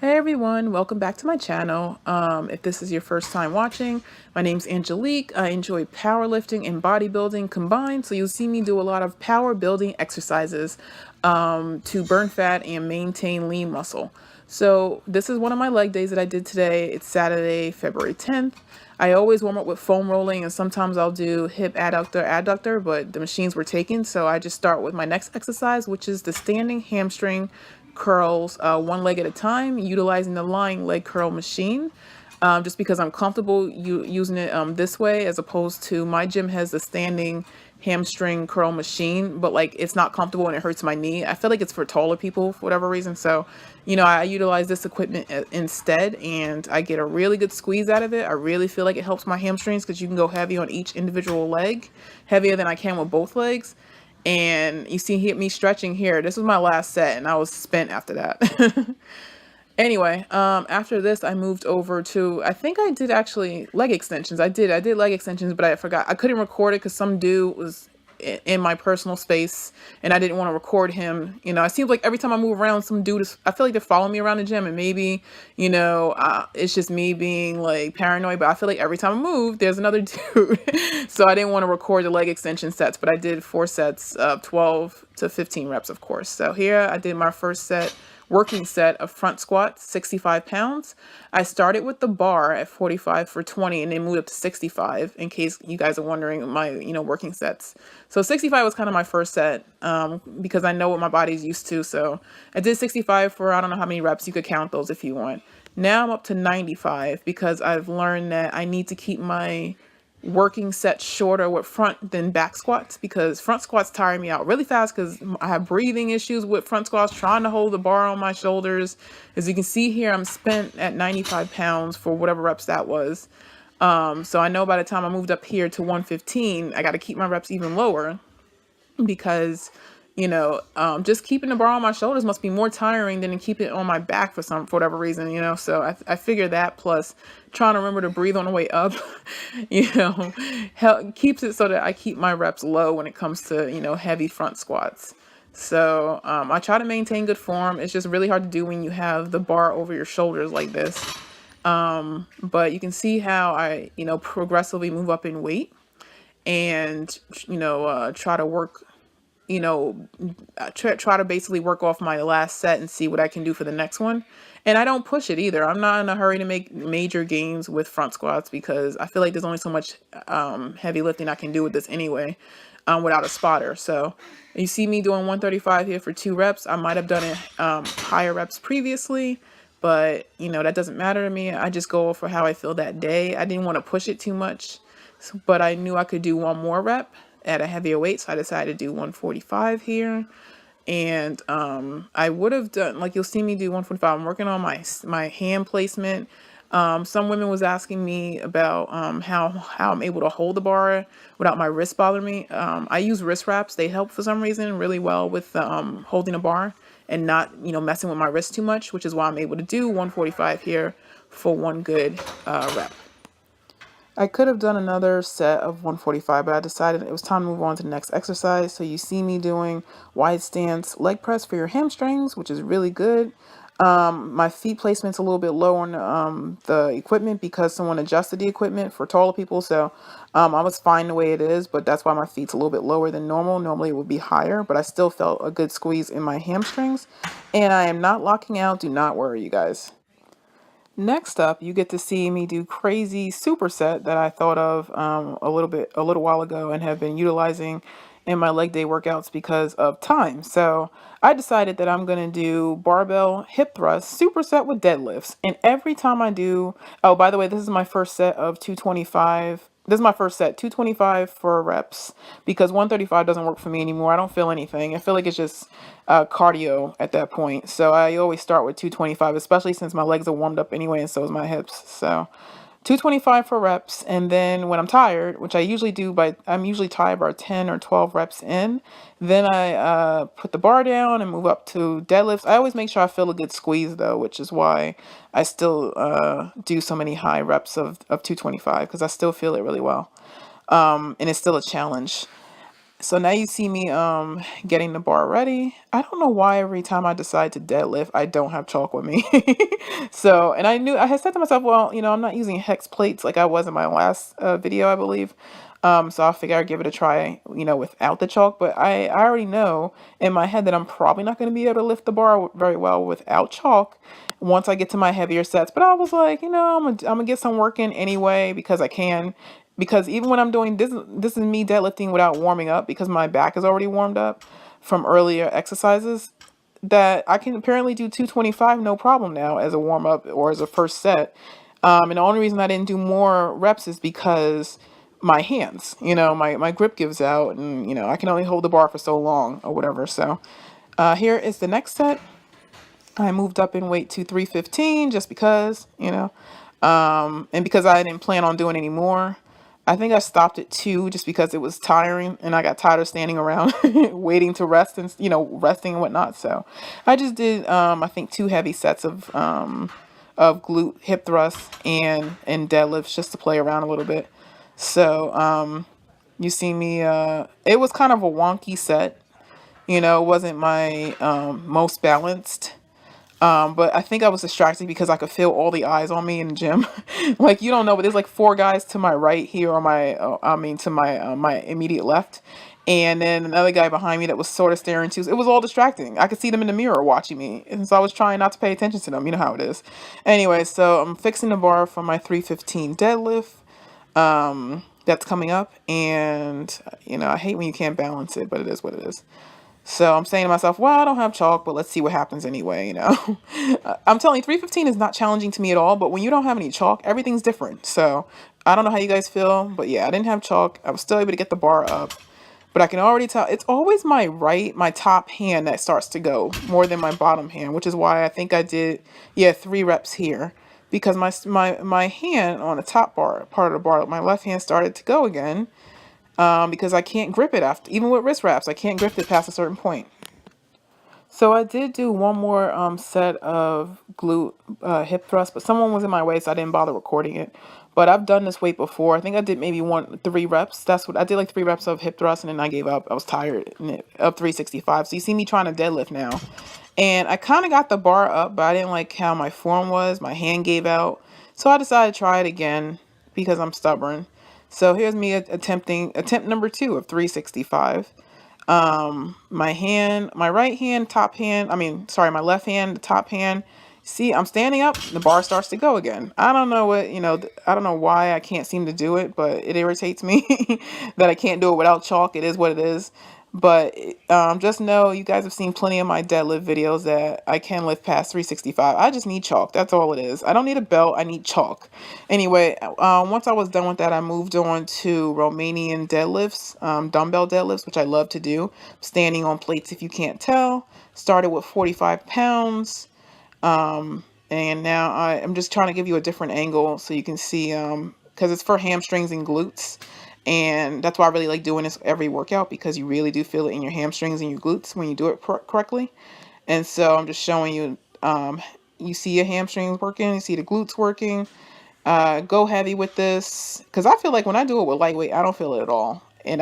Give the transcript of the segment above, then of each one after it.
Hey everyone, welcome back to my channel. If this is your first time watching, my name's Angelique. I enjoy powerlifting and bodybuilding combined, so you'll see me do a lot of power building exercises to burn fat and maintain lean muscle. So this is one of my leg days that I did today. It's Saturday, February 10th. I always warm up with foam rolling and sometimes I'll do hip adductor, but the machines were taken. So I just start with my next exercise, which is the standing hamstring curls, one leg at a time, utilizing the lying leg curl machine. Just because I'm comfortable using it this way, as opposed to my gym has the standing hamstring curl machine, but like it's not comfortable and it hurts my knee. I feel like it's for taller people for whatever reason. So, I utilize this equipment instead and I get a really good squeeze out of it. I really feel like it helps my hamstrings because you can go heavy on each individual leg, heavier than I can with both legs. And you see me stretching here. This was my last set and I was spent after that. Anyway, after this, I moved over to, I think I did actually leg extensions. I did leg extensions, but I forgot. I couldn't record it because some dude was in my personal space and I didn't want to record him. It seems like every time I move around, some dude I feel like they're following me around the gym and maybe, it's just me being like paranoid, but I feel like every time I move, there's another dude. So I didn't want to record the leg extension sets, but I did 4 sets of 12 to 15 reps, of course. So here I did my first working set of front squats, 65 pounds. I started with the bar at 45 for 20 and then moved up to 65 in case you guys are wondering my, working sets. So 65 was kind of my first set because I know what my body's used to. So I did 65 for I don't know how many reps. You could count those if you want. Now I'm up to 95 because I've learned that I need to keep my working set shorter with front than back squats because front squats tire me out really fast because I have breathing issues with front squats, trying to hold the bar on my shoulders. As you can see here, I'm spent at 95 pounds for whatever reps that was. So I know by the time I moved up here to 115, I got to keep my reps even lower because just keeping the bar on my shoulders must be more tiring than to keep it on my back for whatever reason. So I figure that plus trying to remember to breathe on the way up keeps it so that I keep my reps low when it comes to heavy front squats. So I try to maintain good form. It's just really hard to do when you have the bar over your shoulders like this. But you can see how I progressively move up in weight and try to work try to basically work off my last set and see what I can do for the next one. And I don't push it either. I'm not in a hurry to make major gains with front squats because I feel like there's only so much heavy lifting I can do with this anyway without a spotter. So you see me doing 135 here for 2 reps. I might have done it higher reps previously, but that doesn't matter to me. I just go for how I feel that day. I didn't want to push it too much, but I knew I could do one more rep at a heavier weight, so I decided to do 145 here. And I would have done, like you'll see me do 145. I'm working on my hand placement. Some women was asking me about how I'm able to hold the bar without my wrist bothering me. I use wrist wraps. They help for some reason really well with holding a bar and not messing with my wrist too much, which is why I'm able to do 145 here for one good rep. I could have done another set of 145, but I decided it was time to move on to the next exercise. So you see me doing wide stance leg press for your hamstrings, which is really good. My feet placement's a little bit low on the equipment because someone adjusted the equipment for taller people. So I was fine the way it is, but that's why my feet's a little bit lower than normal. Normally it would be higher, but I still felt a good squeeze in my hamstrings. And I am not locking out. Do not worry, you guys. Next up, you get to see me do crazy superset that I thought of a little while ago and have been utilizing in my leg day workouts because of time. So I decided that I'm going to do barbell hip thrust superset with deadlifts. And every time I do, oh, by the way, this is my first set of 225. This is my first set, 225 for reps because 135 doesn't work for me anymore. I don't feel anything. I feel like it's just cardio at that point. So I always start with 225, especially since my legs are warmed up anyway and so is my hips. So 225 for reps. And then when I'm tired, which I'm usually tired by 10 or 12 reps in, then I put the bar down and move up to deadlifts. I always make sure I feel a good squeeze though, which is why I still do so many high reps of 225 because I still feel it really well. And it's still a challenge. So now you see me getting the bar ready. I don't know why every time I decide to deadlift, I don't have chalk with me. So, and I had said to myself, well, I'm not using hex plates like I was in my last video, I believe. So I figure I'd give it a try, without the chalk. But I already know in my head that I'm probably not going to be able to lift the bar very well without chalk once I get to my heavier sets. But I was like, I'm gonna get some work in anyway because I can. Because even when I'm doing this is me deadlifting without warming up because my back is already warmed up from earlier exercises. That I can apparently do 225 no problem now as a warm up or as a first set. And the only reason I didn't do more reps is because my hands, my grip gives out, and I can only hold the bar for so long or whatever. So here is the next set. I moved up in weight to 315 just because, and because I didn't plan on doing any more. I think I stopped at 2 just because it was tiring and I got tired of standing around waiting to rest and, resting and whatnot. So I just did, I think 2 heavy sets of glute hip thrusts and deadlifts just to play around a little bit. So, you see me, it was kind of a wonky set, it wasn't my, most balanced. But I think I was distracted because I could feel all the eyes on me in the gym. Like you don't know, but there's like 4 guys to my right here on my, to my immediate left, and then another guy behind me that was sort of staring too. It was all distracting. I could see them in the mirror watching me, and so I was trying not to pay attention to them. You know how it is. Anyway, so I'm fixing the bar for my 315 deadlift. That's coming up, and I hate when you can't balance it, but it is what it is. So I'm saying to myself, well, I don't have chalk, but let's see what happens anyway. I'm telling you, 315 is not challenging to me at all, but when you don't have any chalk, everything's different. So I don't know how you guys feel, but yeah, I didn't have chalk. I was still able to get the bar up, but I can already tell it's always my top hand that starts to go more than my bottom hand, which is why I think I did, 3 reps here because my hand on the top part of the bar, my left hand started to go again because I can't grip it after, even with wrist wraps, I can't grip it past a certain point. So I did do one more set of glute hip thrust, but someone was in my way, so I didn't bother recording it. But I've done this weight before. I think I did maybe 3 reps. That's what I did, like 3 reps of hip thrust, and then I gave up. I was tired of 365. So you see me trying to deadlift now, and I kind of got the bar up, but I didn't like how my form was. My hand gave out, so I decided to try it again because I'm stubborn. So here's me attempting attempt number 2 of 365. My right hand, top hand, my left hand, the top hand. See, I'm standing up, the bar starts to go again. I don't know I don't know why I can't seem to do it, but it irritates me that I can't do it without chalk. It is what it is. But just know you guys have seen plenty of my deadlift videos that I can lift past 365. I just need chalk. That's all it is. I don't need a belt. I need chalk. Anyway, once I was done with that, I moved on to Romanian deadlifts, dumbbell deadlifts, which I love to do. Standing on plates if you can't tell. Started with 45 pounds. And now I'm just trying to give you a different angle so you can see, because it's for hamstrings and glutes. And that's why I really like doing this every workout because you really do feel it in your hamstrings and your glutes when you do it correctly. And so I'm just showing you, you see your hamstrings working, you see the glutes working. Go heavy with this because I feel like when I do it with lightweight, I don't feel it at all. And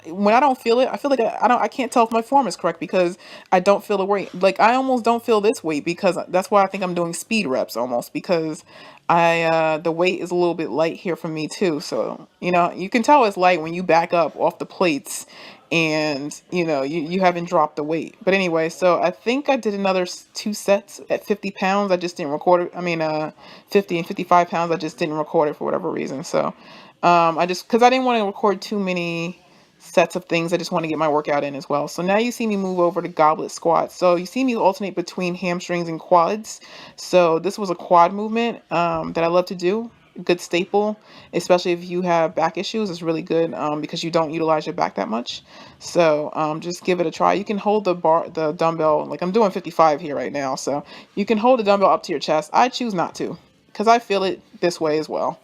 when I don't feel it, I feel like I can't tell if my form is correct because I don't feel the weight. Like I almost don't feel this weight because that's why I think I'm doing speed reps almost because the weight is a little bit light here for me too. So, you can tell it's light when you back up off the plates and, you haven't dropped the weight. But anyway, so I think I did another 2 sets at 50 pounds. I just didn't record it. 50 and 55 pounds. I just didn't record it for whatever reason. So, because I didn't want to record too many sets of things. I just want to get my workout in as well. So now you see me move over to goblet squats. So you see me alternate between hamstrings and quads. So this was a quad movement that I love to do. Good staple, especially if you have back issues. It's really good because you don't utilize your back that much. So just give it a try. You can hold the dumbbell, like I'm doing 55 here right now. So you can hold the dumbbell up to your chest. I choose not to because I feel it this way as well.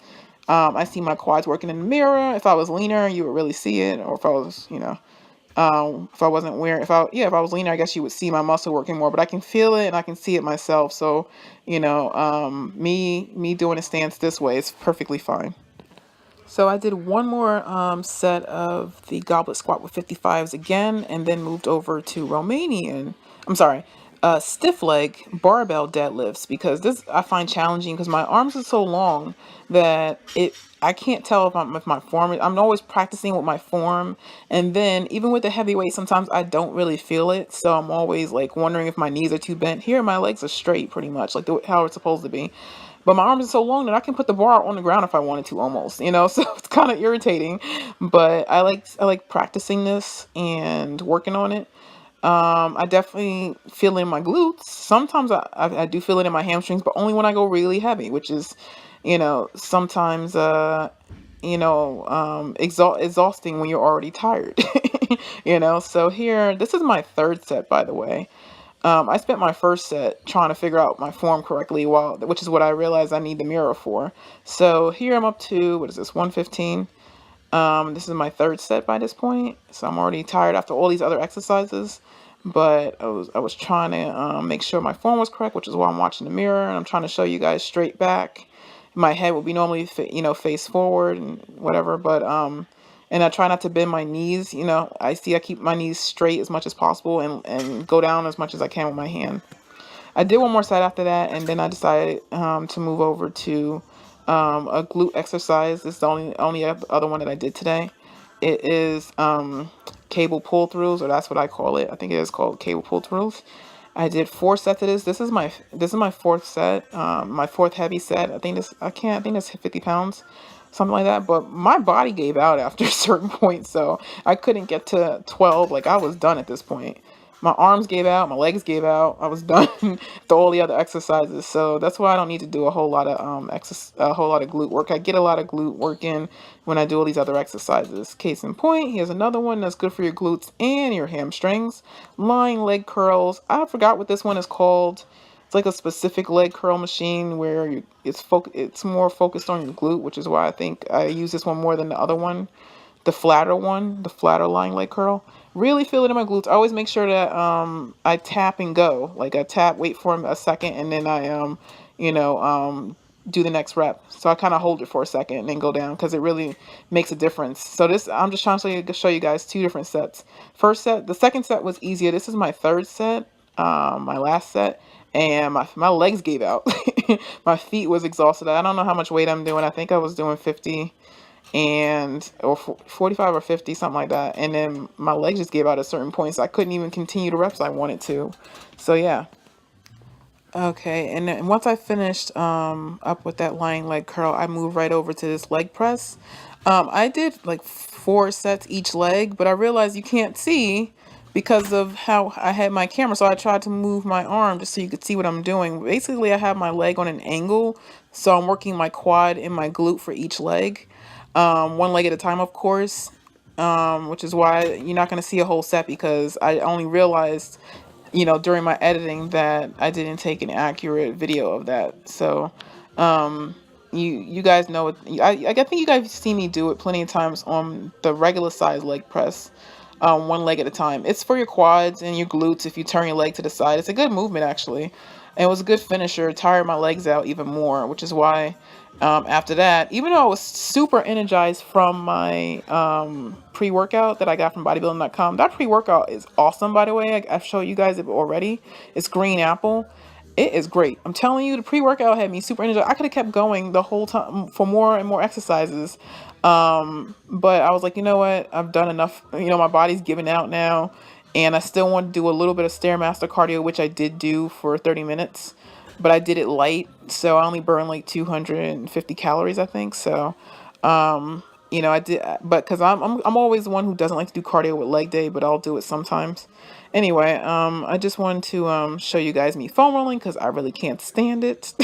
I see my quads working in the mirror. If I was leaner, you would really see it. Or if I was, if I wasn't wearing, if I was leaner, I guess you would see my muscle working more. But I can feel it and I can see it myself. So, me doing a stance this way is perfectly fine. So I did one more set of the goblet squat with 55s again, and then moved over to Romanian. I'm sorry, stiff leg barbell deadlifts, because this I find challenging because my arms are so long that I can't tell if my form. I'm always practicing with my form, and then even with the heavy weight, sometimes I don't really feel it. So I'm always like wondering if my knees are too bent. Here, my legs are straight, pretty much like how it's supposed to be. But my arms are so long that I can put the bar on the ground if I wanted to, almost, so it's kind of irritating. But I like practicing this and working on it. I definitely feel it in my glutes. Sometimes I do feel it in my hamstrings, but only when I go really heavy, which is, sometimes exhausting when you're already tired. So here, this is my third set, by the way. I spent my first set trying to figure out my form correctly, which is what I realized I need the mirror for. So here I'm up to, what is this, 115? This is my third set by this point, so I'm already tired after all these other exercises. But I was trying to make sure my form was correct, which is why I'm watching the mirror, and I'm trying to show you guys straight back. My head will be normally face forward and whatever, but and I try not to bend my knees. I keep my knees straight as much as possible, and go down as much as I can with my hand. I did one more set after that, and then I decided to move over to a glute exercise. This is the only other one that I did today. It is cable pull throughs, or that's what I call it. I think it is called cable pull throughs. I did 4 sets of this. This is my fourth set, my fourth heavy set. I think that's 50 pounds, something like that. But my body gave out after a certain point, so I couldn't get to 12. Like, I was done at this point. My arms gave out, my legs gave out. I was done with all the other exercises. So that's why I don't need to do a whole lot of glute work. I get a lot of glute work in when I do all these other exercises. Case in point, here's another one that's good for your glutes and your hamstrings. Lying leg curls. I forgot what this one is called. It's like a specific leg curl machine where it's more focused on your glute, which is why I think I use this one more than the other one, the flatter lying leg curl. Really feel it in my glutes. I always make sure that I tap and go. Like, I tap, wait for a second, and then I you know do the next rep. So I kind of hold it for a second and then go down, because it really makes a difference. So this, I'm just trying to show you guys 2 different sets. The second set was easier. This is my third set, my last set, and my legs gave out. My feet was exhausted. I don't know how much weight I'm doing. I think I was doing 50 or 45 or 50, something like that. And then my legs just gave out at certain points. So I couldn't even continue the reps I wanted to. So yeah. Okay, and then once I finished up with that lying leg curl, I moved right over to this leg press. I did like 4 sets each leg, but I realized you can't see because of how I had my camera. So I tried to move my arm just so you could see what I'm doing. Basically, I have my leg on an angle, so I'm working my quad and my glute for each leg, one leg at a time, of course. Which is why you're not going to see a whole set, because I only realized during my editing that I didn't take an accurate video of that. So, you guys know it. I think you guys see me do it plenty of times on the regular size leg press, one leg at a time. It's for your quads and your glutes. If you turn your leg to the side, it's a good movement, actually. And it was a good finisher. Tired my legs out even more, which is why after that, even though I was super energized from my pre-workout that I got from bodybuilding.com, that pre-workout is awesome, by the way. I've showed you guys it already. It's green apple. It is great. I'm telling you, the pre-workout had me super energized. I could have kept going the whole time for more and more exercises. But I was like, you know what? I've done enough. My body's giving out now. And I still want to do a little bit of Stairmaster cardio, which I did do for 30 minutes. But I did it light, so I only burned like 250 calories, I think. So, I did, but because I'm always the one who doesn't like to do cardio with leg day, but I'll do it sometimes. Anyway, I just wanted to show you guys me foam rolling, because I really can't stand it.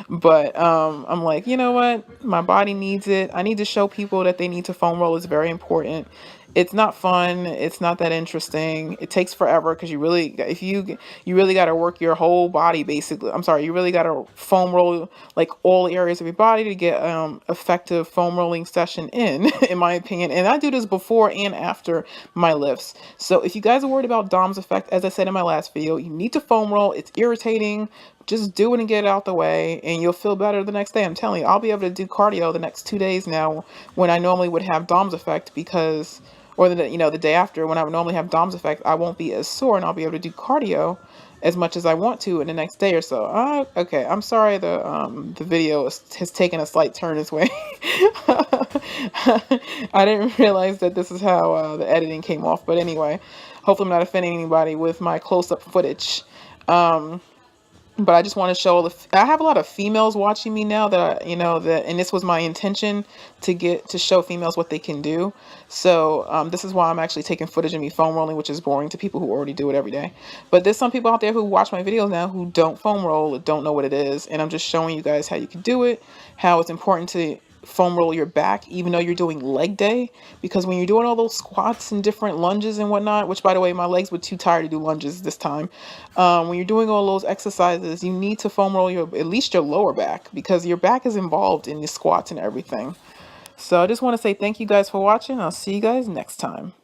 But I'm like, you know what? My body needs it. I need to show people that they need to foam roll. Is very important. It's not fun. It's not that interesting. It takes forever, because you really got to work your whole body, basically. I'm sorry, you really got to foam roll like all areas of your body to get effective foam rolling session in my opinion. And I do this before and after my lifts. So if you guys are worried about DOMS effect, as I said in my last video, you need to foam roll. It's irritating. just do it and get it out the way, and you'll feel better the next day. I'm telling you, I'll be able to do cardio the next 2 days now when I normally would have DOMS effect, because, or the day after when I would normally have DOMS effect, I won't be as sore and I'll be able to do cardio as much as I want to in the next day or so. Okay, I'm sorry the video has taken a slight turn this way. I didn't realize that this is how the editing came off. But anyway, hopefully I'm not offending anybody with my close-up footage. But I just want to show I have a lot of females watching me now that and this was my intention to show females what they can do. So this is why I'm actually taking footage of me foam rolling, which is boring to people who already do it every day. But there's some people out there who watch my videos now who don't foam roll or don't know what it is, and I'm just showing you guys how you can do it, how it's important to foam roll your back even though you're doing leg day, because when you're doing all those squats and different lunges and whatnot, which by the way my legs were too tired to do lunges this time, when you're doing all those exercises you need to foam roll at least your lower back, because your back is involved in the squats and everything. So I just want to say thank you guys for watching. I'll see you guys next time.